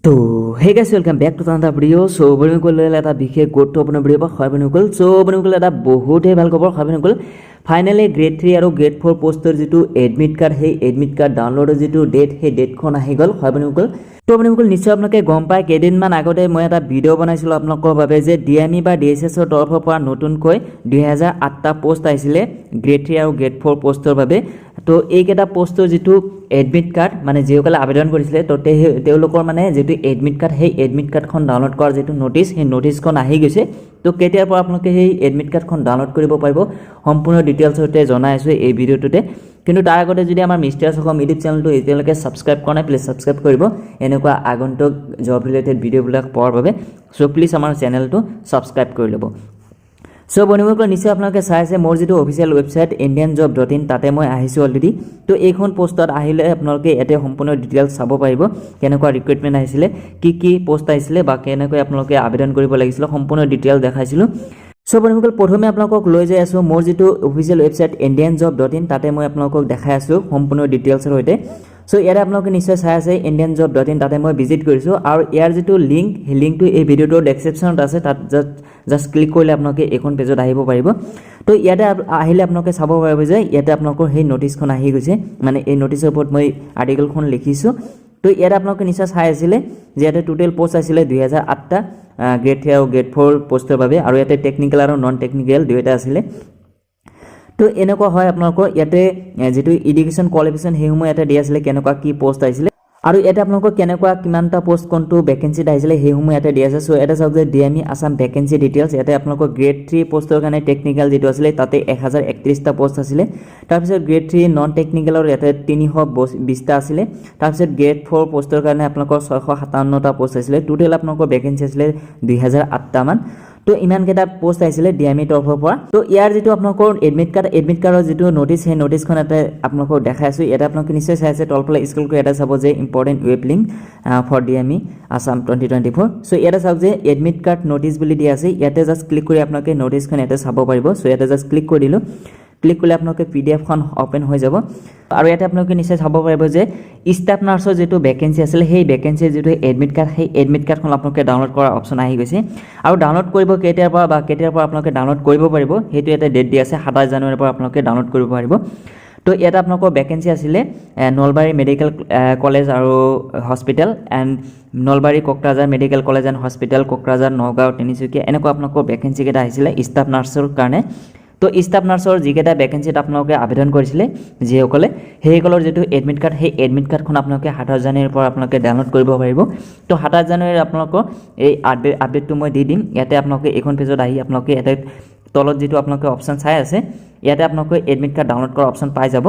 তো hey guys welcome back to another video' so বন্ধুসকল এটা বিশেষ গুৰুত্বপূৰ্ণ ভিডিঅ' বা হয় বন্ধুসকল সো বন্ধুসকল এটা বহুতেই ভাল খবৰ হয় বন্ধুসকল ফাইনালি গ্ৰেড 3 আৰু গ্ৰেড 4 পোষ্টৰ যেটো এডমিট কাৰ্ড সেই এডমিট কাৰ্ড ডাউনলোডৰ যেটো ডেট সেই ডেটখন আহি গ'ল হয় বন্ধুসকল তো বন্ধুসকল নিশ্চয় আপোনালোকে গম পায় কেইদিনমান আগতে মই এটা ভিডিঅ' বনাইছিলোঁ আপোনালোকৰ বাবে যে ডিএমই বা ডিএছএছৰ তৰফৰ পৰা নতুনকৈ 2008টা পোষ্ট আহিছিলে গ্ৰেড 3 আৰু গ্ৰেড 4 পোষ্টৰ বাবে তো এইকেইটা পোষ্টৰ যেটো এডমিট কাৰ্ড মানে যিসকলে আবেদন কৰিছিলে তো তেওঁলোকৰ মানে যেটো এডমিট কাৰ্ড সেই এডমিট কাৰ্ডখন ডাউনলোড কৰাৰ যেটো নোটিছ সেই নোটিছখন আহি গৈছে তো কেতিয়াৰ পৰা আপোনালোকে সেই এডমিট কাৰ্ডখন ডাউনলোড কৰিব পাৰিব সম্পূৰ্ণ ডিটেইলছ সৈতে জনাই আছো এই ভিডিঅ'টোতে কিন্তু তাৰ আগতে যদি আমাৰ মিষ্টাৰ্ছ অসম ইউটিউব চেনেলটো এতিয়ালৈকে সাবস্ক্ৰাইব কৰা নাই প্লিজ সাবস্ক্ৰাইব কৰিব এনেকুৱা আগন্তুক জব ৰিলেটেড ভিডিঅ'বিলাক পোৱাৰ বাবে সো প্লিজ আমাৰ চেনেলটো সাবস্ক্ৰাইব কৰি ল'ব সো বন্ধুসকল নিশ্চয় আপোনালোকে চাই আছে মোৰ যেটো অফিচিয়েল ওয়েবসাইট indianjob.in তাতে মই আহিছো অলৰেডি তো এইখন পোষ্টত আহিলে আপোনালোকে এতে সম্পূৰ্ণ ডিটেইলছ চাব পাৰিব কেনেকুৱা ৰিক্ৰুটমেন্ট আহিছিলে কি পোষ্ট আহিছিলে বা কেনেকৈ আপোনালোকে আবেদন কৰিব লাগিছিল সম্পূৰ্ণ ডিটেইল দেখাইছিলো সো বন্ধুসকল প্ৰথমে আপোনালোকক লৈ যাই আছো মোৰ যেটো অফিচিয়েল ওয়েবসাইট indianjob.in তাতে মই আপোনালোকক দেখাই আছো সম্পূৰ্ণ ডিটেইলছৰ সৈতে সো ইয়াৰে আপোনালোকে নিশ্চয় চাই আছে indianjob.in তাতে মই ভিজিট কৰিছো আৰু ইয়াৰ যেটো লিংক হে লিংকটো এই ভিডিঅ'টোৰ ডেসক্ৰিপচনত আছে তাত জাস্ট ক্লিক কৰিলে আপোনালোকে এখন পেজত আহিব পাৰিব তো ইয়াতে আহিলে আপোনালোকে চাব পাৰিব যে ইয়াতে আপোনালোকৰ সেই নোটিছখন আহি গৈছে মানে এই নোটিছৰ ওপৰত মই আৰ্টিকেলখন লিখিছো তো ইয়াতে আপোনালোকে নিশ্চয় চাই আছিল যে ইয়াতে টোটাল পোষ্ট আছিল 2008টা গ্ৰেড 3 আৰু গ্ৰেড 4 পোষ্টৰ বাবে আৰু ইয়াতে টেকনিক্যাল আৰু নন টেকনিক্যাল দুইটা আছিল তো এনেকুৱা হয় আপোনালোকৰ ইয়াতে যেটো এডুকেশন কোৱালিফিকেশন হেসমূহ ইয়াতে দিয়া আছিল কেনেকুৱা কি পোষ্ট আহিছিল আৰু এটা আপোনালোকৰ কেনেকুৱা কিমানটা পোষ্ট কোনটো ভ্যাকেন্সি আহিছিলে হেসমূহ ইয়াতে দিয়া আছে সো এটা চাওক যে ডিএমই আসাম ভ্যাকেন্সি ডিটেইলছ ইয়াতে আপোনালোকৰ গ্ৰেড 3 পোষ্টৰ কাৰণে টেকনিক্যাল যেটো আছিল তাতে 1031টা পোষ্ট আছিল তাৰ পিছত গ্ৰেড 3 নন টেকনিক্যালৰ ইয়াতে 320টা আছিল তাৰ পিছত গ্ৰেড 4 পোষ্টৰ কাৰণে আপোনালোকৰ 657টা পোষ্ট আছিল টোটাল আপোনালোকৰ ভ্যাকেন্সি আছিল 2008টা মান তো ইমান কেটা পোষ্ট আহিছিলে ডিএমই তৰফৰ পৰা তো ইয়াৰ যেটো আপোনালোকৰ এডমিট কাৰ্ডৰ যেটো নোটিছ হে নোটিছখন এটা আপোনালোকক দেখাই আছো এটা আপোনালোকে নিশ্চয় চাই আছে তলফালে স্ক্ৰল কৰি এটা চাব যে important web link for DME Assam 2024 so ইয়াতে চাওক যে এডমিট কাৰ্ড নোটিছ বুলি দিয়া আছে ইয়াতে জাস্ট ক্লিক কৰি আপোনালোকে নোটিছখন ইয়াতে চাব পাৰিব সো ইয়াতে জাস্ট ক্লিক কৰি দিলো ক্লিক কৰিলে আপোনালোকে পিডিএফ খন ওপেন হৈ যাব আৰু ইয়াতে আপোনালোকে নিশ্চয় চাব পাৰিব যে ষ্টাফ নাৰ্ছৰ যেটো ভ্যাকেন্সি আছিল সেই ভ্যাকেন্সিৰ যেটো এডমিট কাৰ্ড সেই এডমিট কাৰ্ডখন আপোনালোকে ডাউনলোড কৰাৰ অপচন আহি গৈছে আৰু ডাউনলোড কৰিব কেতিয়াৰ পৰা আপোনালোকে ডাউনলোড কৰিব পাৰিব হেতু এটা ডেট দি আছে 27 জানুৱাৰীৰ পৰা আপোনালোকে ডাউনলোড কৰিব পাৰিব তো এটা আপোনালোকৰ ভ্যাকেন্সি আছিল নলবাৰী মেডিকেল কলেজ আৰু hospital and Nalbari Kokrajhar medical college and hospital Kokrajhar Nagaon Tinsukia এনেকুৱা আপোনালোকৰ ভ্যাকেন্সি কেটা আহিছিল ষ্টাফ নাৰ্ছৰ কাৰণে তো ষ্টাফ নাৰ্ছৰ যিকেটা ভ্যাকেন্সিত আপোনালোকে আবেদন কৰিছিলে যিসকলে হেইকলৰ যেটো এডমিট কাৰ্ড সেই এডমিট কাৰ্ডখন আপোনালোকে 27 জানুৱাৰীৰ পৰা আপোনালোকে ডাউনলোড কৰিব পাৰিব তো 27 জানুৱাৰীৰ আপোনালোকৰ এই আপডেটটো মই দি দিম ইয়াতে আপোনালোকে এখন পেজত আহি আপোনালোকে এটা তলত যেটো আপোনালোকে অপচন চাই আছে ইয়াতে আপোনালোকে এডমিট কাৰ্ড ডাউনলোড কৰাৰ অপচন পাই যাব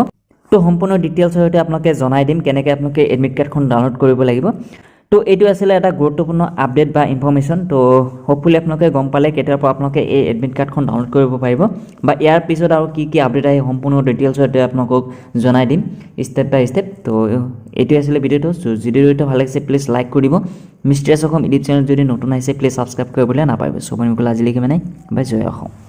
তো সম্পূৰ্ণ ডিটেইলছৰ সৈতে আপোনালোকে জনাই দিম কেনেকৈ আপোনালোকে এডমিট কাৰ্ডখন ডাউনলোড কৰিব লাগিব তো এইটো আছিল এটা গুৰুত্বপূৰ্ণ আপডেট বা ইনফৰমেশন তো হোপফুলি আপোনালোকে গম পালে কেতিয়াৰ পৰা আপোনালোকে এই এডমিট কাৰ্ডখন ডাউনলোড কৰিব পাৰিব বা ইয়াৰ পিছত আৰু কি আপডেট আহে সম্পূৰ্ণ ডিটেইলছ সৈতে আপোনালোকক জনাই দিম স্টেপ বাই স্টেপ তো এইটো আছিল ভিডিঅ'টো ভিডিঅ'টো ভাল লাগিছে প্লিজ লাইক কৰি দিব মিষ্টাৰ্ছ অসম ইউটিউব চেনেল যদি নতুন আহিছে প্লিজ সাবস্ক্ৰাইব কৰিবলৈ নাপাহৰিব সো বন্ধুসকল আজিলৈকে মানে বাই জয় অসম